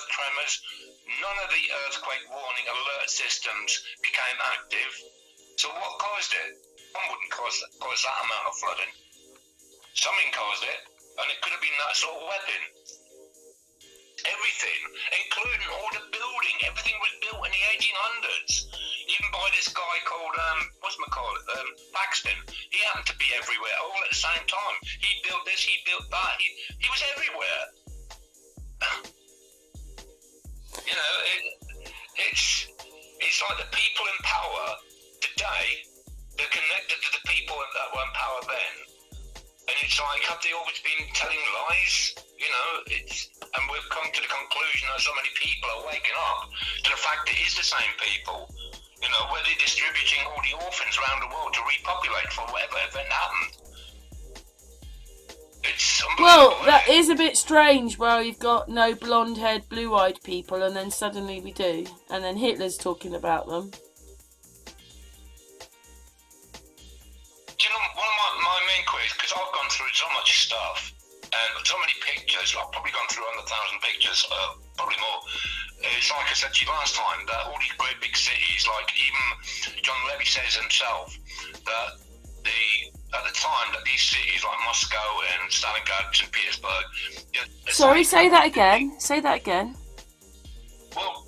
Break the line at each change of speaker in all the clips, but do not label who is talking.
earth tremors, none of the earthquake warning alert systems became active. So what caused it? One wouldn't cause that amount of flooding. Something caused it, and it could have been that sort of weapon. Everything, including all the building, everything was built in the 1800s. Even by this guy called, Paxton. He happened to be everywhere, all at the same time. He built this, he built that, he was everywhere. You know, it's like the people in power today, they're connected to the people that were in power then. And it's like, have they always been telling lies? You know, and we've come to the conclusion that so many people are waking up to the fact it is the same people. You know, where they're distributing all the orphans around the world to repopulate for whatever event happened. It's unbelievable.
Well, that is a bit strange. Well, you've got no blonde-haired, blue-eyed people, and then suddenly we do. And then Hitler's talking about them.
Do you know, one of my main queries, because I've gone through so much stuff, and so many pictures, I've probably gone through 100,000 pictures, probably more. It's like I said to you last time, that all these great big cities, like even John Levy says himself, that at the time that these cities like Moscow and Stalingrad, St. Petersburg...
Sorry, say that again. Say that again.
Well,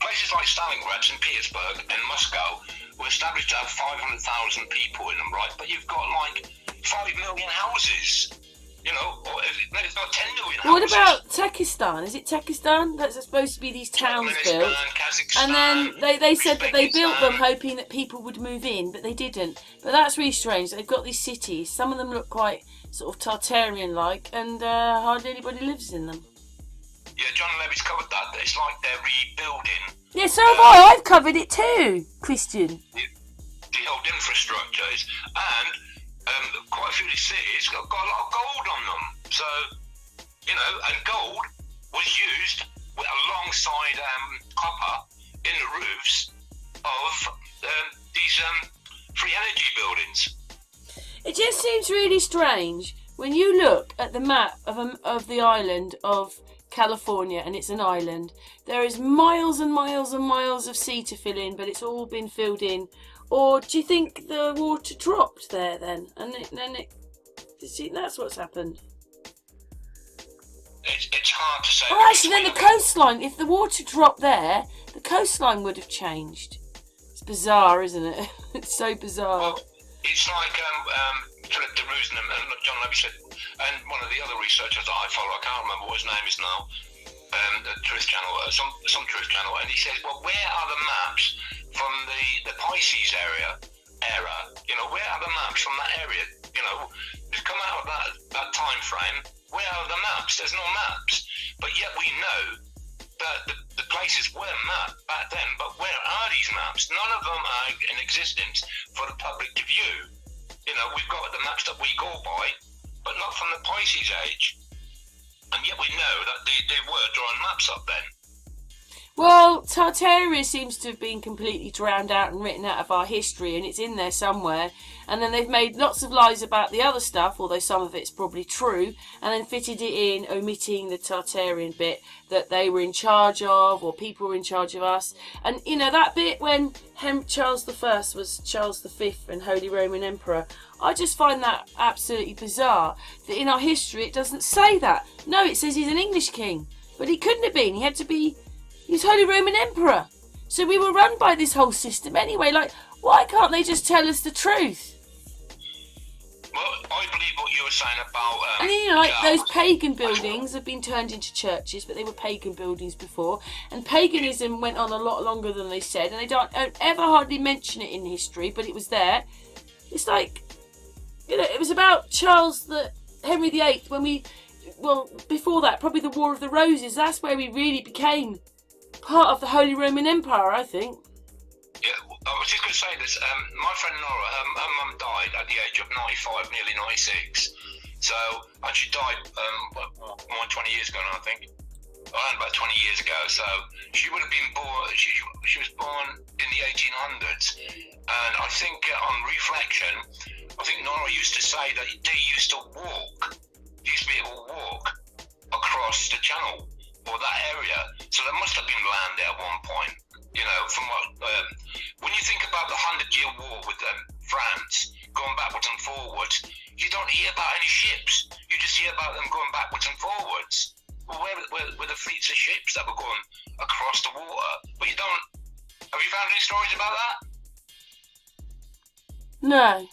places like Stalingrad, St. Petersburg and Moscow were established to have 500,000 people in them, right? But you've got like 5 million houses. You know, or it's not 10 million houses.
What about Turkestan? Is it Turkestan? That's supposed to be these towns built. And then they said that they built them hoping that people would move in, but they didn't. But that's really strange. They've got these cities. Some of them look quite sort of Tartarian-like, and hardly anybody lives in them.
Yeah, John Levy's covered that. It's like they're rebuilding.
Yeah, so have I. I've covered it too, Christian.
The old infrastructures. And... quite a few of these cities got a lot of gold on them. So, you know, and gold was used alongside copper in the roofs of these free energy buildings.
It just seems really strange when you look at the map of the island of California, and it's an island. There is miles and miles and miles of sea to fill in, but it's all been filled in. Or do you think the water dropped there then? And then that's what's happened.
It's hard to say.
Oh, actually, then the coastline, if the water dropped there, the coastline would have changed. It's bizarre, isn't it? It's so bizarre.
Well, it's like Philip de Roosnam and John Levy said, and one of the other researchers that I follow, I can't remember what his name is now, the Truth Channel, some Truth Channel, and he says, well, where are the maps from the Pisces era, you know, where are the maps from that area? You know, to come out of that time frame, where are the maps? There's no maps. But yet we know that the places were mapped back then, but where are these maps? None of them are in existence for the public to view. You know, we've got the maps that we go by, but not from the Pisces age. And yet we know that they were drawing maps up then.
Well, Tartaria seems to have been completely drowned out and written out of our history, and it's in there somewhere. And then they've made lots of lies about the other stuff, although some of it's probably true, and then fitted it in, omitting the Tartarian bit that they were in charge of, or people were in charge of us. And, you know, that bit when Charles I was Charles V and Holy Roman Emperor, I just find that absolutely bizarre, that in our history it doesn't say that. No, it says he's an English king, but he couldn't have been. He had to be... He's Holy Roman Emperor. So we were run by this whole system anyway. Like, why can't they just tell us the truth?
Well, I believe what you were saying about...
and you know, like those pagan buildings have been turned into churches, but they were pagan buildings before. And paganism went on a lot longer than they said. And they don't ever hardly mention it in history, but it was there. It's like, you know, it was about Henry VIII when we... Well, before that, probably the War of the Roses. That's where we really became... part of the Holy Roman Empire, I think.
Yeah, I was just going to say this. My friend Nora, her mum died at the age of 95, nearly 96. So, and she died more than 20 years ago now, I think. Around about 20 years ago. So, she would have been born, she was born in the 1800s. And I think on reflection, I think Nora used to say that they used to walk. They used to be able to walk across the channel. or that area. So there must have been land there at one point. You know, from what when you think about the 100-Year War with France going backwards and forwards, you don't hear about any ships. You just hear about them going backwards and forwards. Well, where were the fleets of ships that were going across the water? But you don't. Have you found any stories about that?
No.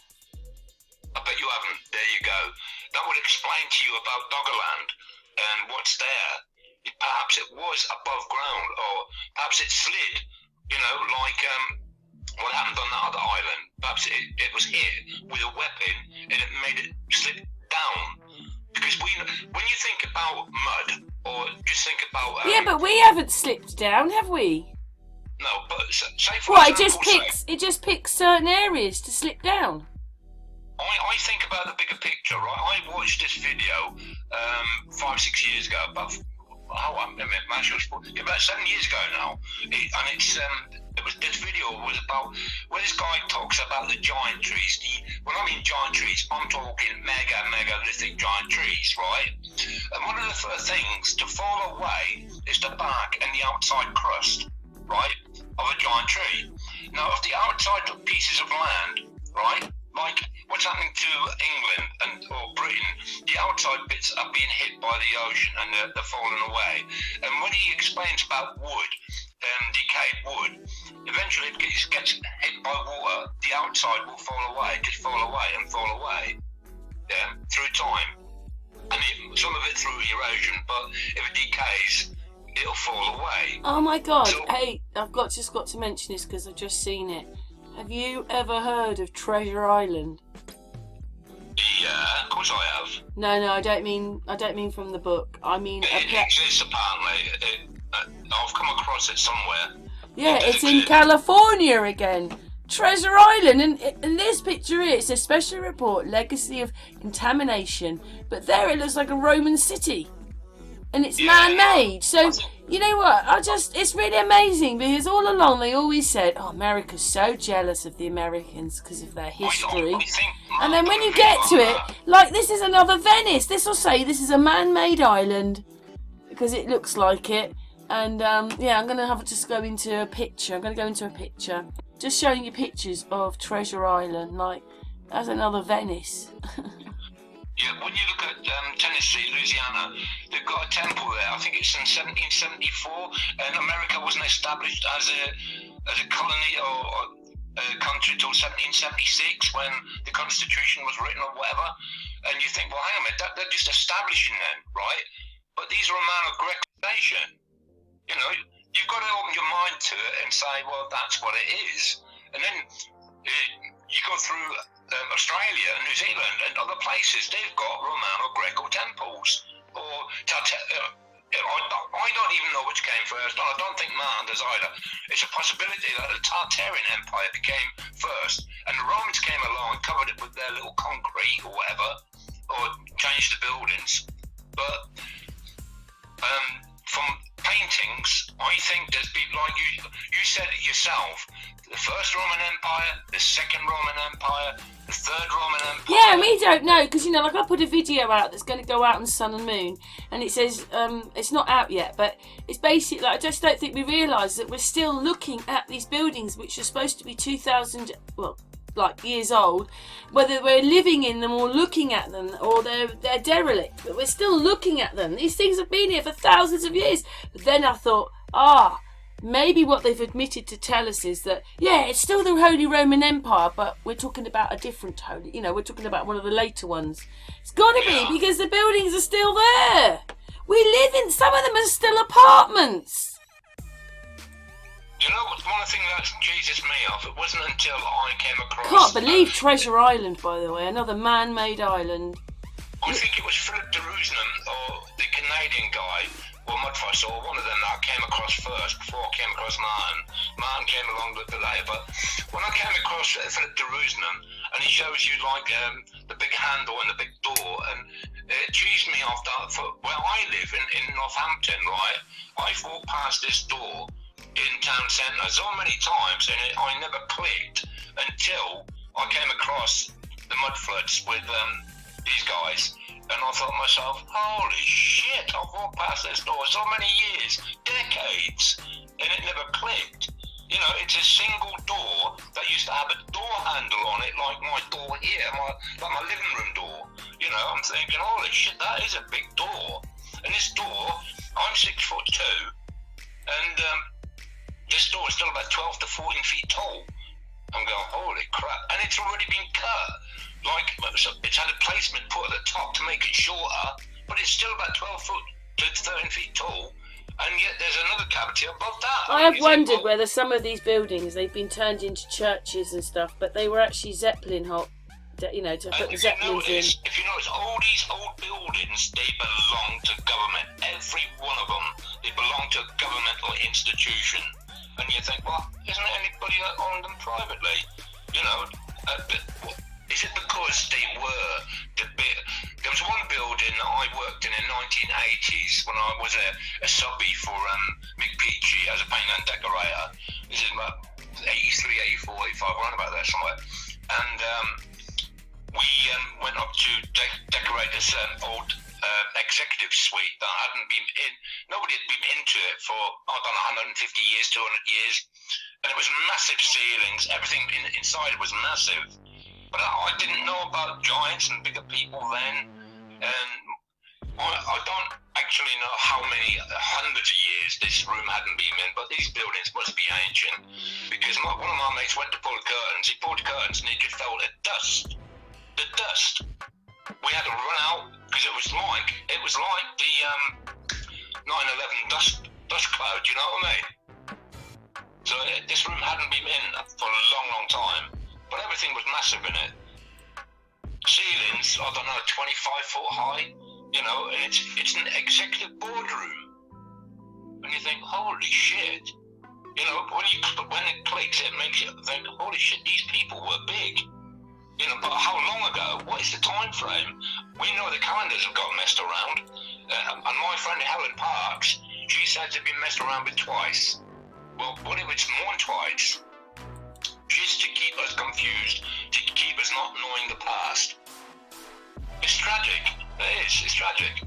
I bet you haven't. There you go. That would explain to you about Doggerland and what's there. Perhaps it was above ground, or perhaps it slid, you know, like what happened on that other island. Perhaps it was hit with a weapon and it made it slip down. Because when you think about mud, or just think about...
yeah, but we haven't slipped down, have we?
No, but say for
What,
example...
it just picks certain areas to slip down?
I think about the bigger picture, right? I watched this video 5-6 years ago, about 7 years ago now, this video was about where this guy talks about the giant trees. When I mean giant trees, I'm talking megalithic giant trees, right? And one of the first things to fall away is the bark and the outside crust, right, of a giant tree. Now, if the outside pieces of land, right, like what's happening to England or Britain, the outside bits are being hit by the ocean and they're falling away. And when he explains about wood, decayed wood, eventually it gets hit by water, the outside will fall away, through time. And some of it through erosion, but if it decays, it'll fall away.
Oh my God! So, hey, I've just got to mention this because I've just seen it. Have you ever heard of Treasure Island?
Yeah, of course I have.
No, I don't mean from the book. I mean
it exists apparently. I've come across it somewhere.
Yeah, it's in California again. Treasure Island, and in this picture here, it says special report, legacy of contamination. But there it looks like a Roman city. And it's man-made, so you know what? It's really amazing because all along they always said, "Oh, America's so jealous of the Americans because of their history." And then when you get to it, like this is another Venice. This will say this is a man-made island because it looks like it. And I'm gonna just go into a picture. I'm gonna go into a picture, just showing you pictures of Treasure Island. Like that's another Venice.
Yeah, when you look at Tennessee, Louisiana, they've got a temple there. I think it's in 1774, and America wasn't established as a colony or a country till 1776 when the Constitution was written or whatever. And you think, well, hang on a minute, they're just establishing them, right? But these are Romano-Greek nation. You know, you've got to open your mind to it and say, well, that's what it is. And then you go through Australia and New Zealand and other places, they've got Romano-Greco temples. Or I don't even know which came first. I don't think Martin does either. It's a possibility that the Tartarian Empire became first, and the Romans came along and covered it with their little concrete or whatever, or changed the buildings. But from paintings, I think there's been, like you said it yourself, the first Roman Empire, the second Roman Empire, the third Roman Empire.
Yeah, we don't know, because, like I put a video out that's going to go out on Sun and Moon, and it says, it's not out yet, but it's basically, I just don't think we realise that we're still looking at these buildings, which are supposed to be 2,000, years old, whether we're living in them or looking at them, or they're derelict, but we're still looking at them. These things have been here for thousands of years. But then I thought, maybe what they've admitted to tell us is that, it's still the Holy Roman Empire, but we're talking about a different holy, we're talking about one of the later ones. It's got to be, because the buildings are still there. We live in, some of them are still apartments.
You know, one thing that Jesus me off, it wasn't until I came across...
Can't believe Treasure Island, by the way, another man-made island.
I think it was Philip de Roosnam, or the Canadian guy, or Mudfuss, or one of them that I came across first, before I came across Martin. Martin came along a little bit later, but when I came across Philip de Roosnam, and he shows you, the big handle and the big door, and it cheesed me off that, for where I live, in Northampton, right, I've walked past this door in town centre so many times, and I never clicked until I came across the mud floods with these guys. And I thought to myself, holy shit, I've walked past this door so many years, decades, and it never clicked. You know, it's a single door that used to have a door handle on it, like my door here, like my living room door. You know, I'm thinking, holy shit, that is a big door. And this door, I'm 6'2", and this door is still about 12 to 14 feet tall. I'm going, holy crap. And it's already been cut. Like, it's had a placement put at the top to make it shorter, but it's still about 12 foot to 13 feet tall. And yet there's another cavity above that.
I have wondered whether some of these buildings, they've been turned into churches and stuff, but they were actually Zeppelin you know, to put the Zeppelins in.
If you notice, all these old buildings, they belong to government. Every one of them, they belong to a governmental institution. And you think, well, isn't there anybody that owned them privately? You know, is it because they were there was one building that I worked in the 1980s when I was a subbie for Mick Peachy as a painter and decorator. This is about 83, 84, 85, around about there somewhere. And we went up to decorate this old executive suite that hadn't been in. Nobody had been into it for, I don't know, 150 years, 200 years. And it was massive ceilings. Everything inside was massive. But I didn't know about giants and bigger people then. And I don't actually know how many hundreds of years this room hadn't been in, but these buildings must be ancient. Because one of my mates went to pull the curtains. He pulled the curtains and he just felt the dust. The dust. We had to run out because it was like the 9/11 dust cloud. You know what I mean? So this room hadn't been in for a long, long time, but everything was massive in it. Ceilings, I don't know, 25 foot high. You know, and it's an executive boardroom, and you think, holy shit. You know, when it clicks, it makes you think, holy shit, these people were big. You know, but how long ago? What is the time frame? We know the calendars have got messed around. And my friend Helen Parks, she said they've been messed around with twice. Well, what if it's more than twice? Just to keep us confused, to keep us not knowing the past. It's tragic. It is. It's tragic.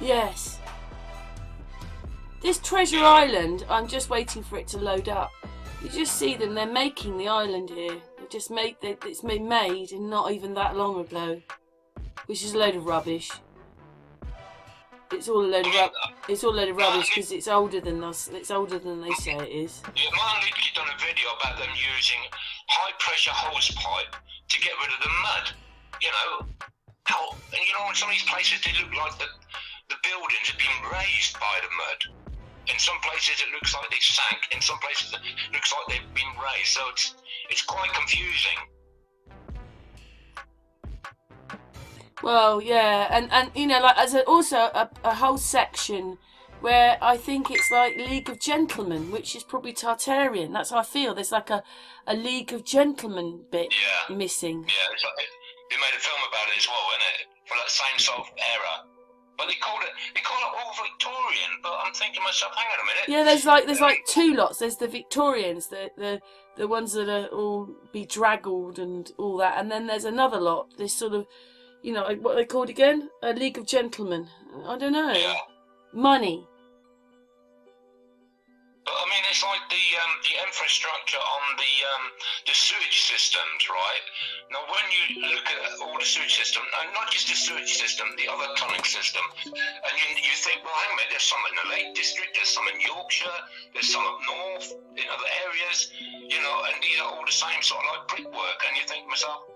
Yes. This Treasure Island, I'm just waiting for it to load up. You just see them, they're making the island here. It's been made and not even that long ago. Which is a load of rubbish. It's all a load of rubbish because it's older than us. It's older than they say it is.
Yeah, Martin Leakey's done a video about them using high pressure hose pipe to get rid of the mud. You know, and you know, in some of these places they look like the buildings have been raised by the mud. In some places it looks like they sank. In some places it looks like they've been raised. So it's quite confusing.
Well, yeah, and you know, like as also a whole section where I think it's like League of Gentlemen, which is probably Tartarian. That's how I feel. There's like a League of Gentlemen bit missing.
Yeah, it's like, they made a film about it as well, innit? For that same sort of era. But they call it all Victorian. But I'm thinking to myself, hang on a minute.
Yeah, there's like two lots. There's the Victorians, the ones that are all bedraggled and all that, and then there's another lot. This sort of, you know, what are they called again? A League of Gentlemen. I don't know.
Yeah.
Money.
But I mean, it's like the infrastructure on the sewage systems, right? Now, when you look at all the sewage system, and not just the sewage system, the other tunnel system, and you think, well, hang on a minute, there's some in the Lake District, there's some in Yorkshire, there's some up north, in other areas, you know, and these are all the same sort of like brickwork, and you think to myself,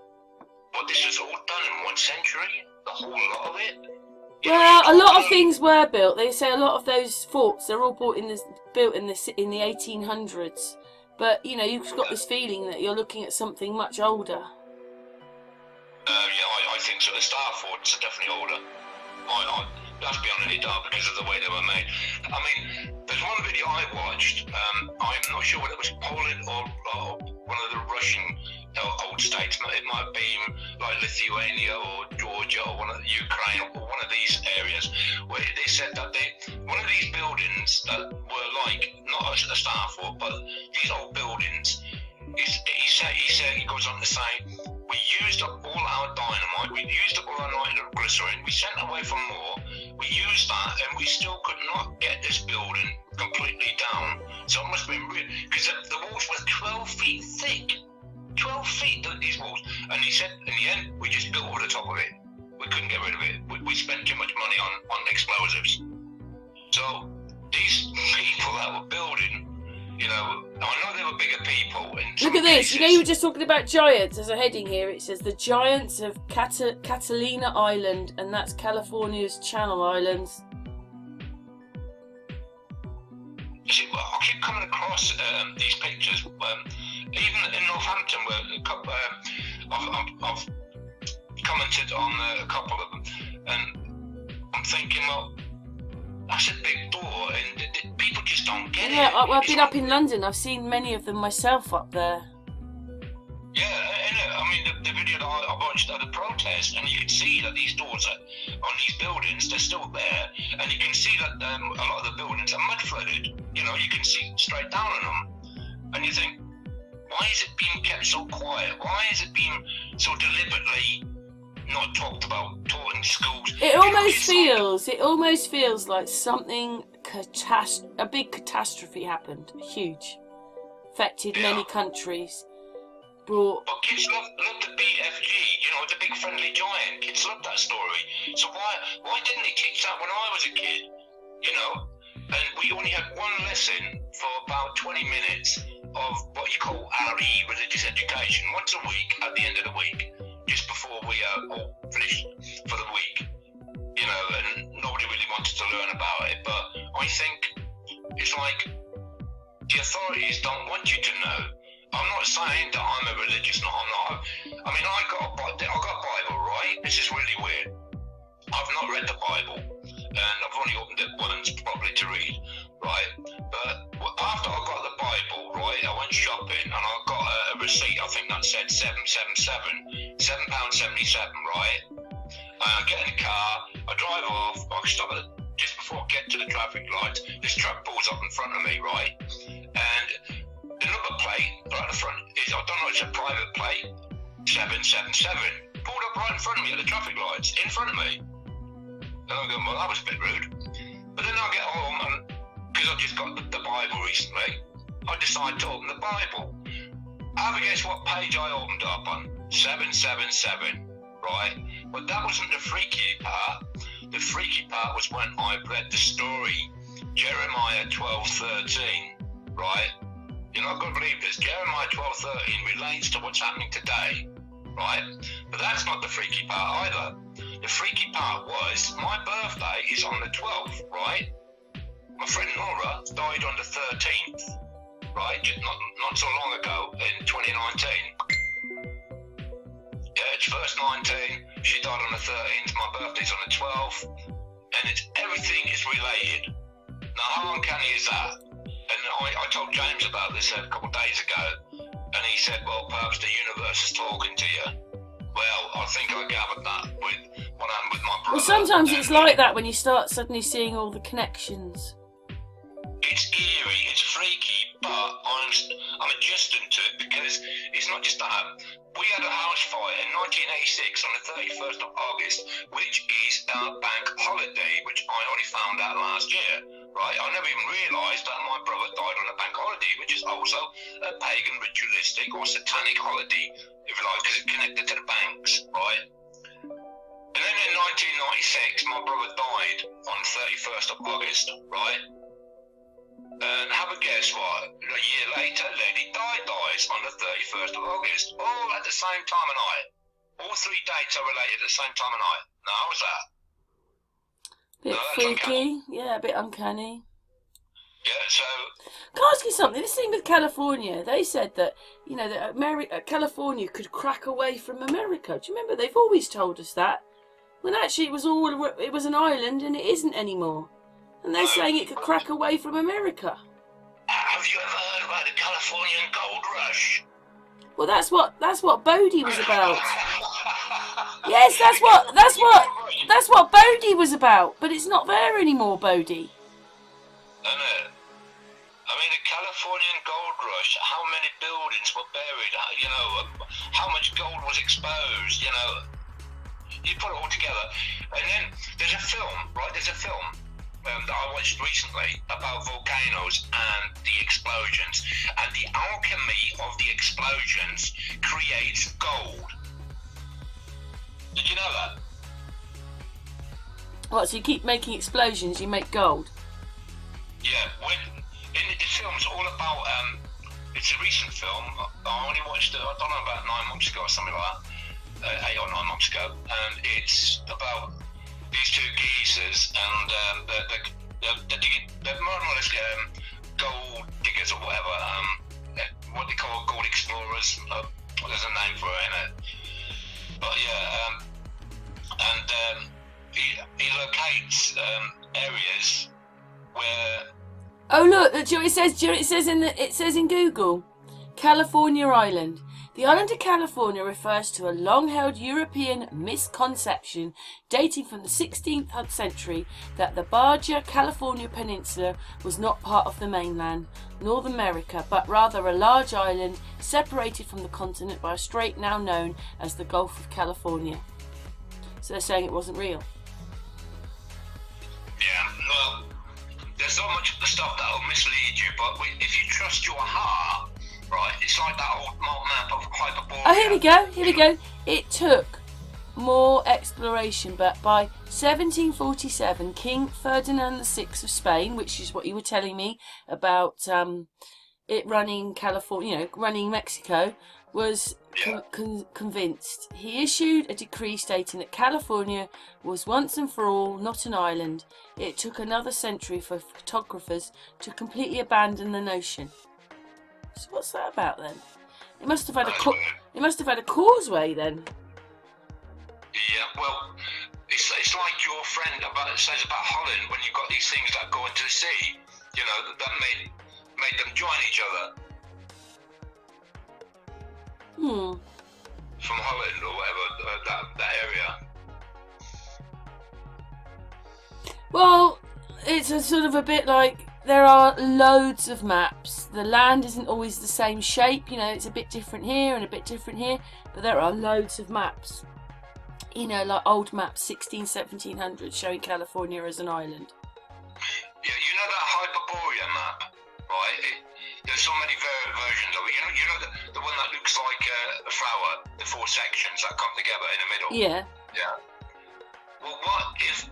well, this was all done in 1 century, the whole lot of it.
Well, a lot of things were built. They say a lot of those forts, they're all built in the 1800s. But you know, you've got this feeling that you're looking at something much older.
Yeah, I think so. The Star forts are definitely older. That's beyond any doubt because of the way they were made. I mean, there's one video I watched. I'm not sure whether it was Poland or one of the Russian old states. It might have been like Lithuania or Georgia or one of the Ukraine or one of these areas where they said that one of these buildings that were like not a Star fort, but these old buildings. He saying, we used up all our dynamite, we used up all our nitroglycerin, we sent away for more, we used that, and we still could not get this building completely down. So it must have been real, because the walls were 12 feet thick. 12 feet, these walls. And he said, in the end, we just built over the top of it. We couldn't get rid of it. We spent too much money on explosives. So these people that were building, you know, I know they were bigger people.
Look at this. You know, you were just talking about giants. There's a heading here. It says the giants of Catalina Island, and that's California's Channel Islands.
You see, well, I keep coming across these pictures. Even in Northampton, where I've commented on a couple of them, and I'm thinking, well, that's a big door, and people just don't get it.
Yeah, I've been up in London. I've seen many of them myself up there.
Yeah, I mean, the video that I watched at the protest, and you can see that these doors on these buildings, they're still there, and you can see that a lot of the buildings are mud flooded. You know, you can see straight down on them, and you think, why is it being kept so quiet? Why is it being so deliberately not talked about, taught in schools?
It almost feels like something, a big catastrophe happened, huge, affected many countries.
But kids love the BFG, you know, the big friendly giant. Kids love that story. So why didn't they teach that when I was a kid? You know, and we only had one lesson for about 20 minutes of what you call RE, religious education, once a week at the end of the week, just before we all finished for the week. You know, and nobody really wanted to learn about it. But I think it's like the authorities don't want you to know. I'm not saying that I'm a religious, no, I'm not. I mean, I got a Bible, right? This is really weird. I've not read the Bible, and I've only opened it once probably to read, right? But after I got the Bible, right, I went shopping and I got a receipt, I think that said £7.77, right? I get in the car, I drive off, I stop just before I get to the traffic lights, this truck pulls up in front of me, right? And the number plate right at the front is, I don't know, it's a private plate, 777. Pulled up right in front of me at the traffic lights, in front of me. And I'm going, well, that was a bit rude. But then I get home, and because I just got the Bible recently, I decide to open the Bible. Have a guess what page I opened up on? 777, right? But that wasn't the freaky part. The freaky part was when I read the story, Jeremiah 12:13, right? You're not going to believe this. Jeremiah 12:13 relates to what's happening today, right? But that's not the freaky part either. The freaky part was my birthday is on the 12th, right? My friend Nora died on the 13th, right? Not so long ago in 2019. Yeah, it's first 19. She died on the 13th. My birthday's on the 12th, and everything is related. Now, how uncanny is that? And I told James about this a couple of days ago, and he said, well, perhaps the universe is talking to you. Well, I think I gathered that with what happened with my brother.
Well, sometimes it's like that when you start suddenly seeing all the connections.
It's eerie, it's freaky, but I'm adjusting to it because it's not just that. We had a house fire in 1986 on the 31st of August, which is our bank holiday, which I only found out last year, right? I never even realised that my brother died on a bank holiday, which is also a pagan, ritualistic or satanic holiday, if you like, because it's connected to the banks, right? And then in 1996, my brother died on the 31st of August, right? And have a guess what? A year later, Lady Di dies on the 31st of August, all at the same time of night. All three dates are related at the same time of night. Now, how's that?
Bit freaky, yeah, a bit uncanny.
Yeah, so...
Can I ask you something? This thing with California, they said that, you know, that California could crack away from America. Do you remember? They've always told us that. When actually it was an island and it isn't anymore. And they're saying it could crack away from America.
Have you ever heard about the Californian gold rush?
Well, that's what Bodie was about. Yes, that's what Bodie was about. But it's not there anymore, Bodie.
I mean, the Californian gold rush, how many buildings were buried, you know, how much gold was exposed, you know. You put it all together. And then there's a film, right? There's a film that I watched recently about volcanoes and the explosions. And the alchemy of the explosions creates gold. Did you know that?
What, so you keep making explosions, you make gold?
Yeah, in the film's all about, it's a recent film. I only watched it, I don't know, about 9 months ago or something like that, 8 or 9 months ago, and it's about these two geezers, and they're more or less gold diggers or whatever, what they call gold explorers. There's a name for it, innit? But yeah, and he locates areas where.
Oh look! Do you know what it says in Google? California Island. The island of California refers to a long-held European misconception dating from the 16th century that the Baja California Peninsula was not part of the mainland, North America, but rather a large island separated from the continent by a strait now known as the Gulf of California. So they're saying it wasn't real.
Yeah, well, there's so much stuff that will mislead you, but if you trust your heart, right, it's like that old map of Hyperborea.
Oh, here we go. It took more exploration, but by 1747, King Ferdinand VI of Spain, which is what you were telling me about it running California, running Mexico, was convinced. He issued a decree stating that California was once and for all not an island. It took another century for photographers to completely abandon the notion. So what's that about then? It must have had a causeway then.
Yeah, well, it's like your friend says about Holland, when you've got these things that go into the sea, you know, that made them join each other. From Holland or whatever, that area.
Well, it's a sort of a bit like there are loads of maps. The land isn't always the same shape, you know, it's a bit different here and a bit different here, but there are loads of maps. You know, like old maps, 1700s, showing California as an island.
Yeah, you know that Hyperborea map, right? There's so many versions of it. You know the one that looks like a flower, the 4 sections that come together in the middle?
Yeah.
Yeah. Well, what if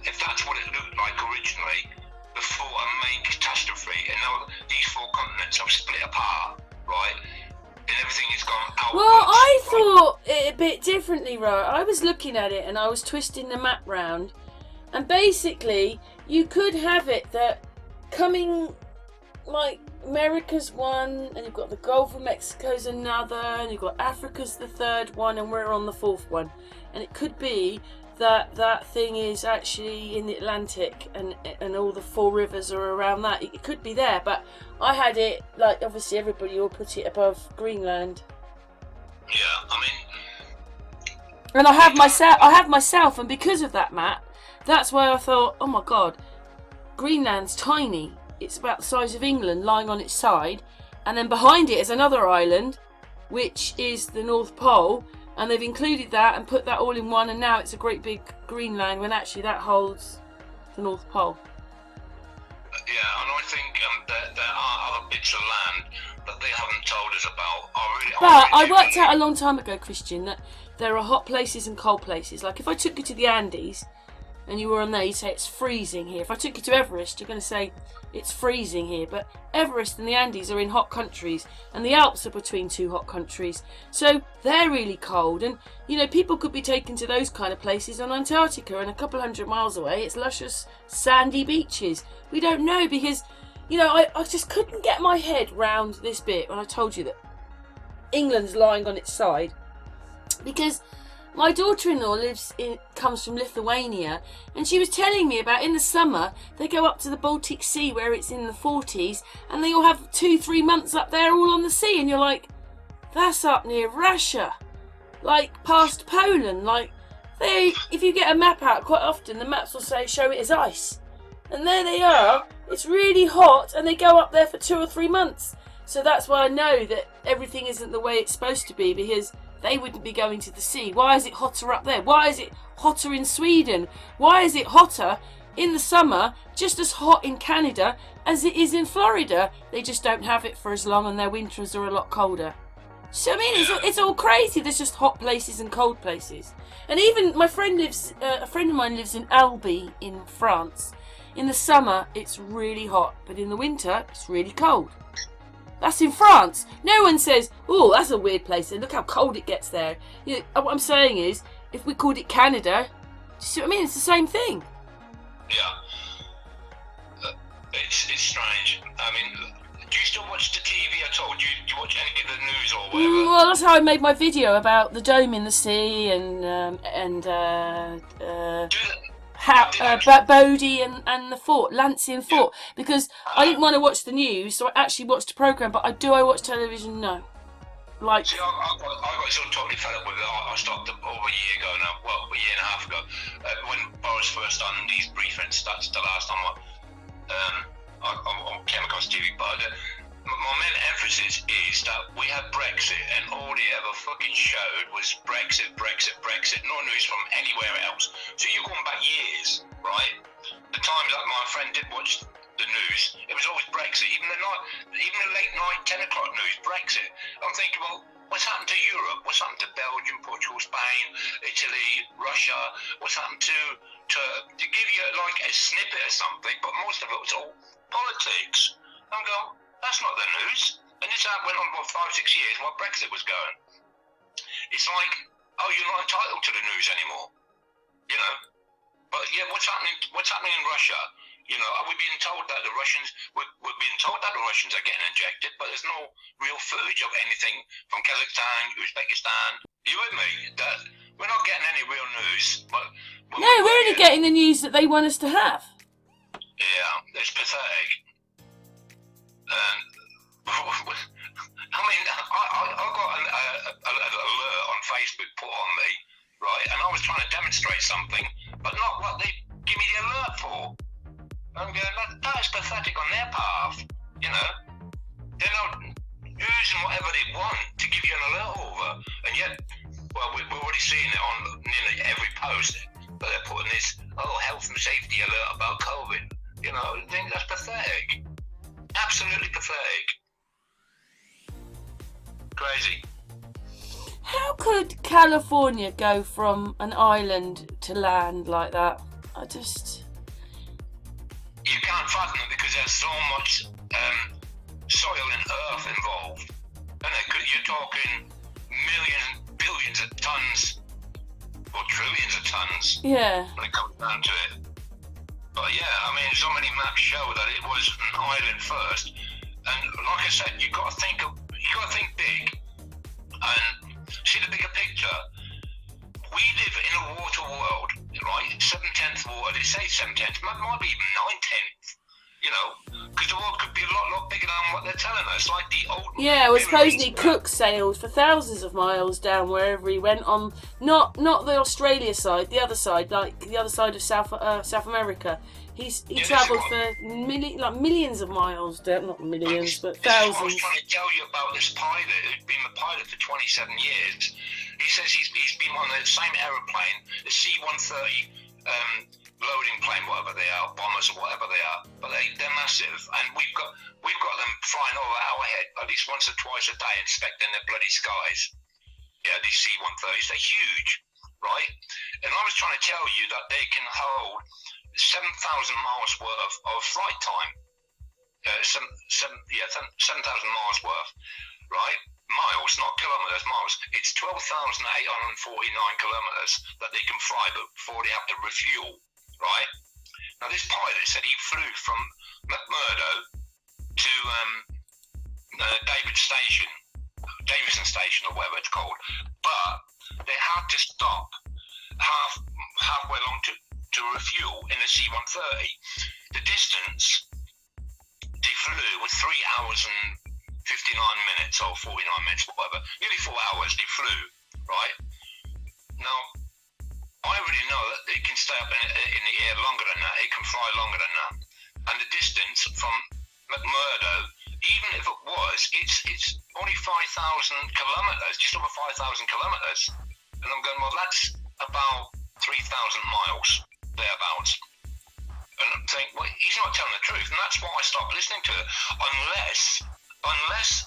if that's what it looked like originally before a main catastrophe, and now these 4 continents have split apart, right? And everything has gone outwards.
Well, I thought it a bit differently, right? I was looking at it and I was twisting the map round, and basically you could have it that coming, like, America's one, and you've got the Gulf of Mexico's another, and you've got Africa's the 3rd one, and we're on the 4th one. And it could be that thing is actually in the Atlantic, and all the 4 rivers are around that. It could be there, but I had it, like, obviously everybody will put it above Greenland.
Yeah, I mean...
And I have myself, and because of that map, that's why I thought, oh my god, Greenland's tiny. It's about the size of England lying on its side, and then behind it is another island, which is the North Pole, and they've included that and put that all in one, and now it's a great big Greenland, when actually that holds the North Pole.
Yeah, and I think there are other bits of land that they haven't told us about.
I worked out a long time ago, Christian, that there are hot places and cold places. Like if I took you to the Andes and you were on there, you'd say it's freezing here. If I took you to Everest, you're going to say it's freezing here. But Everest and the Andes are in hot countries, and the Alps are between 2 hot countries, so they're really cold. And you know, people could be taken to those kind of places on Antarctica, and a couple hundred miles away it's luscious sandy beaches. We don't know, because you know, I just couldn't get my head round this bit when I told you that England's lying on its side, because my daughter-in-law comes from Lithuania, and she was telling me about in the summer they go up to the Baltic Sea where it's in the 40s, and they all have 2-3 months up there all on the sea, and you're like, that's up near Russia, like past Poland. Like if you get a map out, quite often the maps will show it as ice, And there they are. It's really hot, and they go up there for 2 or 3 months. So that's why I know that everything isn't the way it's supposed to be, because they wouldn't be going to the sea. Why is it hotter up there? Why is it hotter in Sweden? Why is it hotter in the summer, just as hot in Canada as it is in Florida? They just don't have it for as long, and their winters are a lot colder. So I mean, it's all crazy. There's just hot places and cold places. And even my friend a friend of mine lives in Albi in France. In the summer, it's really hot, but in the winter, it's really cold. That's in France. No one says, "Oh, that's a weird place, and look how cold it gets there." You know, what I'm saying is, if we called it Canada, do you see what I mean? It's the same thing.
Yeah. It's strange. I mean, do you still watch the TV at all? Do you watch any of the news or whatever?
Well, that's how I made my video about the dome in the sea and Bodie and the fort, Lancian Fort, because I didn't want to watch the news, so I actually watched the programme. But do I watch television? No. Like,
see, I got sort of totally fed up with it. I stopped over a year ago now. Well, a year and a half ago, when Boris first done these briefings. That's the last time I came across TV. But my main emphasis is that we had Brexit, and all they ever fucking showed was Brexit. No news from anywhere else. So you're going back years, right? The times that my friend did watch the news, it was always Brexit. Even the late night 10 o'clock news, Brexit. I'm thinking, well, what's happened to Europe? What's happened to Belgium, Portugal, Spain, Italy, Russia? What's happened to give you like a snippet or something? But most of it was all politics. I'm going, that's not the news. And this went on for 5-6 years while Brexit was going. It's like, oh, you're not entitled to the news anymore, you know. But yeah, what's happening in Russia? You know, are we being told that we're being told that the Russians are getting injected, but there's no real footage of anything from Kazakhstan, Uzbekistan. You with me? That we're not getting any real news. But
no, we're only getting the news that they want us to have.
Yeah, it's pathetic. I mean, I got an alert on Facebook put on me, right? And I was trying to demonstrate something, but not what they give me the alert for. I'm going, that is pathetic on their part, you know. They're not using whatever they want to give you an alert over. And yet, well, we're already seeing it on nearly every post, but they're putting this, health and safety alert about COVID. You know, I think that's pathetic. Absolutely pathetic. Crazy.
How could California go from an island to land like that?
You can't fathom it because there's so much soil and earth involved. And you're talking millions, billions of tons, or trillions of tons.
Yeah.
When it comes down to it. But yeah, I mean, so many maps show that it was an island first. And like I said, you got to think big and see the bigger picture. We live in a water world, right? 7/10 water. They say 7/10, might be even 9/10. You know, because the world could be a lot bigger than what they're telling us. Like the old.
Yeah, well, supposedly Cook sailed for thousands of miles down wherever he went on. Not the Australia side, the other side, like the other side of South America. He travelled for millions of miles down, not millions, but thousands.
I was trying to tell you about this pilot who'd been a pilot for 27 years. He says he's been on the same aeroplane, the C-130 loading plane, whatever they are, bombers or whatever they are, but they're massive, and we've got them flying over our head at least once or twice a day, inspecting the bloody skies. Yeah, these C-130s, they're huge, right? And I was trying to tell you that they can hold 7,000 miles worth of flight time. 7,000 miles worth, right? Miles, not kilometers, miles. It's 12,849 kilometers that they can fly before they have to refuel, right? Now, this pilot said he flew from McMurdo to Davison Station, or whatever it's called, but they had to stop halfway along to refuel in the C-130. The distance they flew was 3 hours and 59 minutes or 49 minutes, whatever. Nearly 4 hours they flew, right? Now, I already know that it can stay up in the air longer than that. It can fly longer than that. And the distance from McMurdo, even if it was, it's only 5,000 kilometres, just over 5,000 kilometres. And I'm going, well, that's about 3,000 miles, thereabouts. And I'm thinking, well, he's not telling the truth. And that's why I stopped listening to it. Unless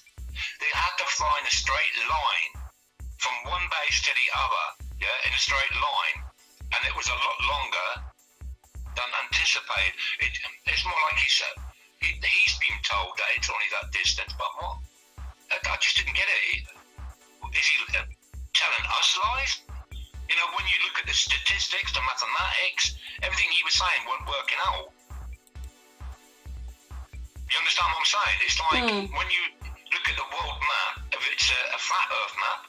they had to fly in a straight line from one base to the other, yeah, in a straight line, and it was a lot longer than anticipated. It's more like he said, he's been told that it's only that distance, but what? I just didn't get it. Is he telling us lies? You know, when you look at the statistics, the mathematics, everything he was saying wasn't working out. You understand what I'm saying? It's like when you look at the world map, if it's a flat Earth map,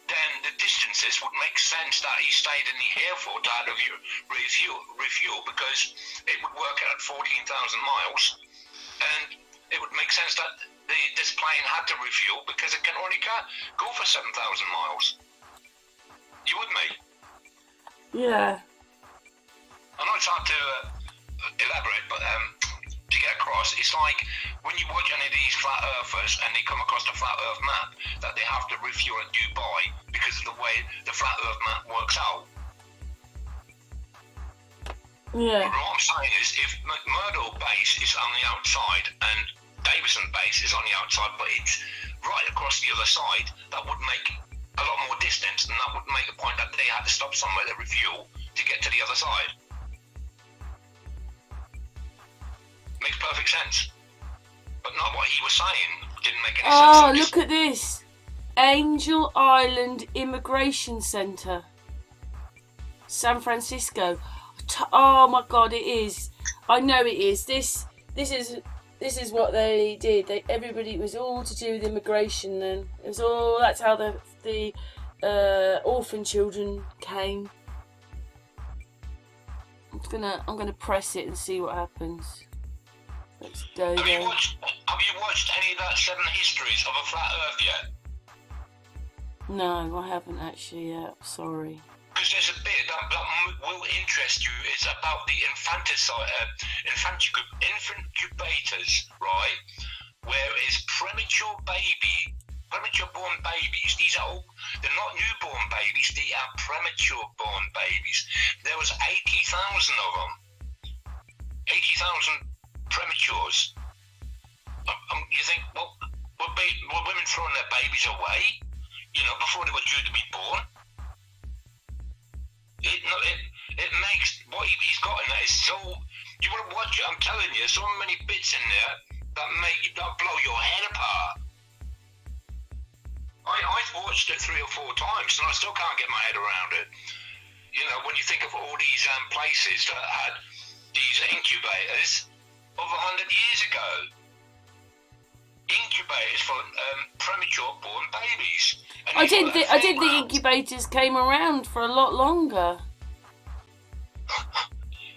then the distances would make sense that he stayed in the airport out of refuel because it would work out at 14,000 miles, and it would make sense that this plane had to refuel because it can only go for 7,000 miles. You with me?
Yeah.
I know it's hard to elaborate, but to get across, it's like when you watch any of these flat earthers and they come across the flat earth map that they have to refuel at Dubai because of the way the flat earth map works out.
Yeah.
But what I'm saying is, if McMurdo base is on the outside and Davison base is on the outside, but it's right across the other side, that would make a lot more distance, and that would make a point that they had to stop somewhere to refuel to get to the other side. Makes perfect sense. But not what he was saying. Didn't make any sense.
Oh, look at this. Angel Island Immigration Center. San Francisco. Oh my God, it is. I know it is. This is what they did. Everybody, it was all to do with immigration then. It was all, that's how the orphan children came. I'm gonna press it and see what happens. Let's go
Have
there.
you watched any of that 7 Histories of a Flat Earth yet?
No, I haven't actually yet. Sorry.
Because there's a bit that will interest you. It's about the infancubators, right? Where it's premature born babies. These are all, they're not newborn babies, they are premature born babies. There was 80,000 of them. 80,000 prematures. You think, well, were women throwing their babies away, you know, before they were due to be born? It makes what he's got in there is so. You want to watch it? I'm telling you, so many bits in there that blow your head apart. I've watched it 3 or 4 times, and I still can't get my head around it. You know, when you think of all these places that had these incubators over 100 years ago, incubators for premature born babies. And
I didn't think incubators came around for a lot longer.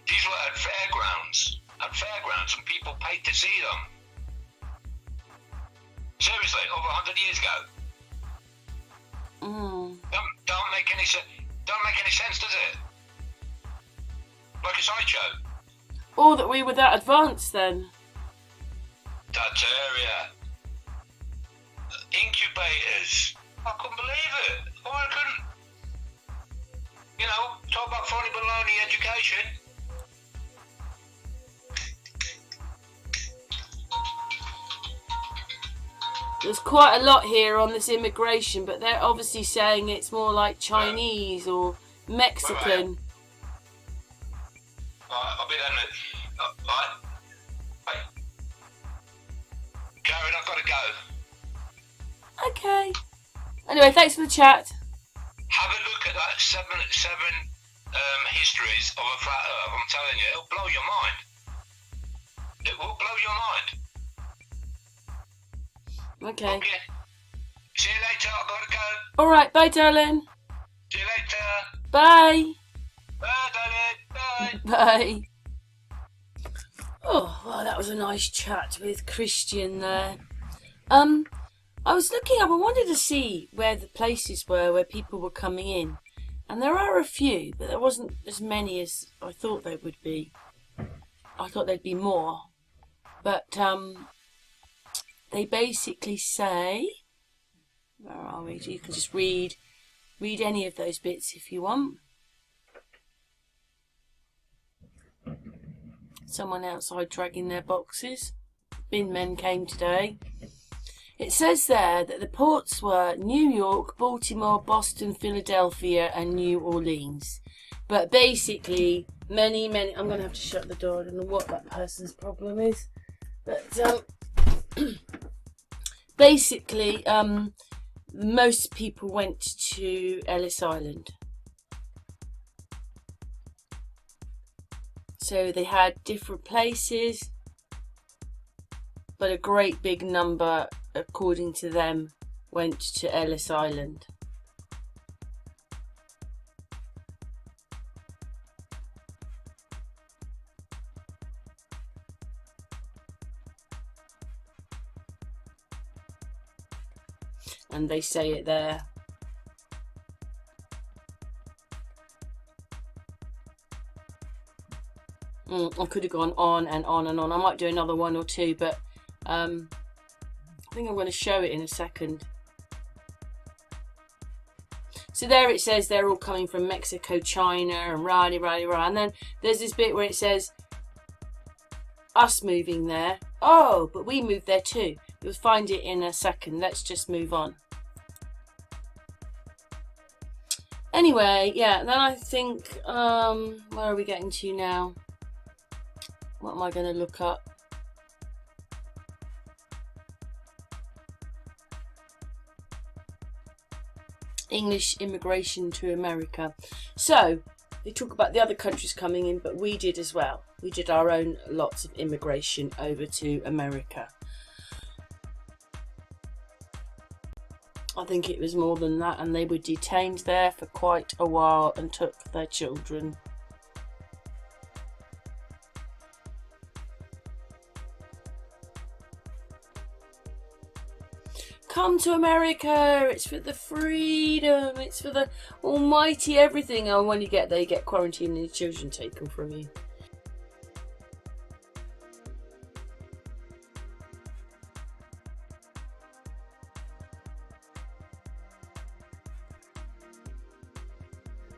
These were at fairgrounds, and people paid to see them. Seriously, over 100 years ago. Don't make any sense, does it? Like a sideshow.
Or that we were that advanced then.
Tartaria. Incubators. I couldn't believe it. Oh, I couldn't. You know, talk about phony baloney education.
There's quite a lot here on this immigration, but they're obviously saying it's more like Chinese or Mexican.
I'll be there in a minute. Karen, I've got to go.
Okay. Anyway, thanks for the chat.
Have a look at that seven histories of a flat Earth. I'm telling you, it'll blow your mind. It will blow your mind.
Okay.
See you later. I've got to go.
All right. Bye, darling.
See you later.
Bye.
Bye, darling. Bye.
Bye. Oh, well, that was a nice chat with Christian there. I was looking up. I wanted to see where the places were where people were coming in, And there are a few, but there wasn't as many as I thought there would be. I thought there'd be more. But they basically say, where are we? You can just read any of those bits if you want. Someone outside dragging their boxes. Bin men came today. It says there that the ports were New York, Baltimore, Boston, Philadelphia and New Orleans. But basically, many, I'm going to have to shut the door. I don't know what that person's problem is. But basically, most people went to Ellis Island. So they had different places, but a great big number, according to them, went to Ellis Island. And they say it there. I could have gone on and on and on. I might do another one or two, but I think I'm going to show it in a second. So there it says they're all coming from Mexico, China, and rah. And then there's this bit where it says us moving there. Oh, but we moved there too. You'll find it in a second. Let's just move on. Anyway, yeah, then I think, where are we getting to now? What am I going to look up? English immigration to America. So, they talk about the other countries coming in, but we did as well. We did our own lots of immigration over to America. I think it was more than that, and they were detained there for quite a while and took their children. Come to America, it's for the freedom, it's for the almighty everything. And when you get there, you get quarantined and your children taken from you.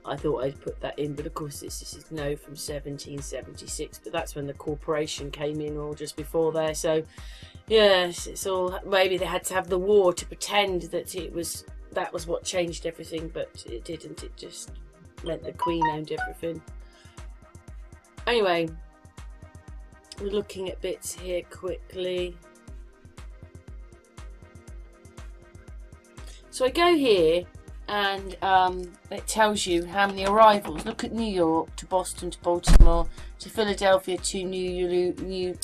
I thought I'd put that in, but of course this is no from 1776, but that's when the corporation came in, or just before there. So yes, it's all, maybe they had to have the war to pretend that that was what changed everything, but it didn't. It just meant the Queen owned everything. Anyway, we're looking at bits here quickly. So I go here, and it tells you how many arrivals. Look at New York to Boston to Baltimore to Philadelphia to New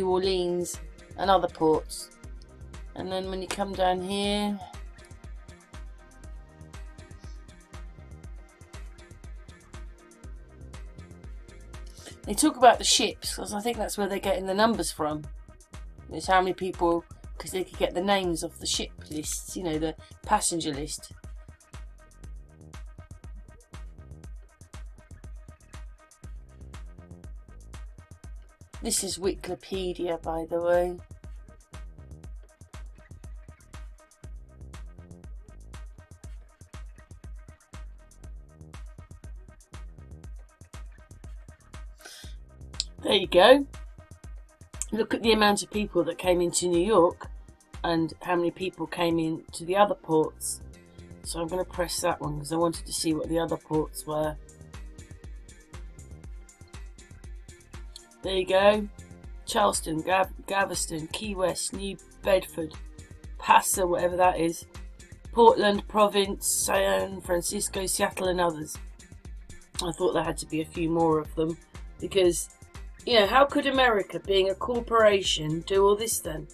Orleans and other ports. And then when you come down here, they talk about the ships, because I think that's where they're getting the numbers from. It's how many people, because they could get the names off the ship lists, you know, the passenger list. This is Wikipedia, by the way. There you go. Look at the amount of people that came into New York and how many people came in to the other ports. So I'm going to press that one because I wanted to see what the other ports were. There you go. Charleston, Galveston, Key West, New Bedford, Paso, whatever that is, Portland, Province, San Francisco, Seattle and others. I thought there had to be a few more of them because, you know, how could America, being a corporation, do all this then?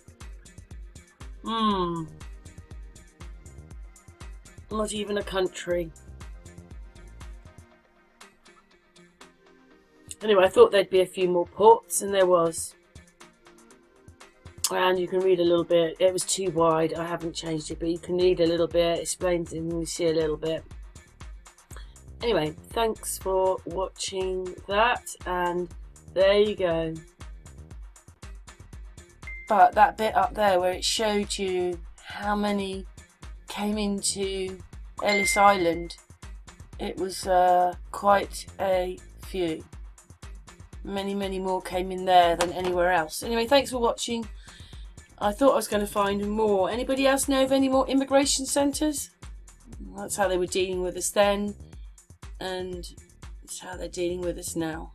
Not even a country. Anyway, I thought there'd be a few more ports, and there was. And you can read a little bit. It was too wide. I haven't changed it, but you can read a little bit. It explains it, and you see a little bit. Anyway, thanks for watching that, and there you go. But that bit up there where it showed you how many came into Ellis Island, it was quite a few. Many more came in there than anywhere else. Anyway, thanks for watching. I thought I was going to find more. Anybody else know of any more immigration centres? That's how they were dealing with us then, and it's how they're dealing with us now.